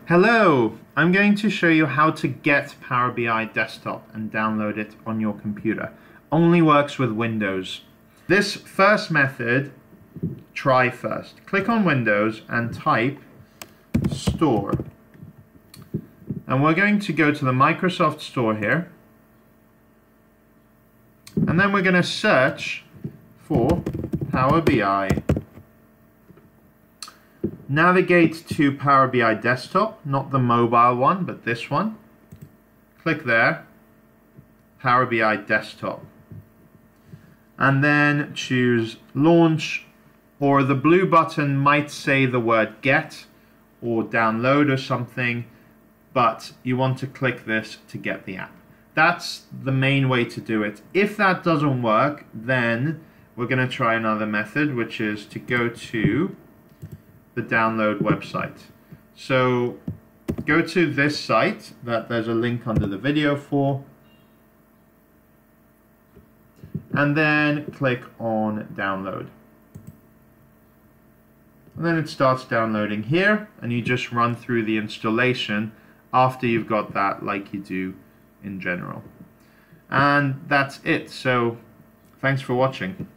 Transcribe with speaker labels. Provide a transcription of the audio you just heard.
Speaker 1: Hello! I'm going to show you how to get Power BI Desktop and download it on your computer. Only works with Windows. This first method, try first. Click on Windows and type Store. And we're going to go to the Microsoft Store here. And then we're going to search for Power BI. Navigate to Power BI Desktop, not the mobile one, but this one. Click there, Power BI Desktop. And then choose Launch, or the blue button might say the word Get or Download or something, but you want to click this to get the app. That's the main way to do it. If that doesn't work, then we're going to try another method, which is to go to the download website. So go to this site that there's a link under the video for, and then click on download. And then it starts downloading here, and you just run through the installation after you've got that, like you do in general. And that's it. So thanks for watching.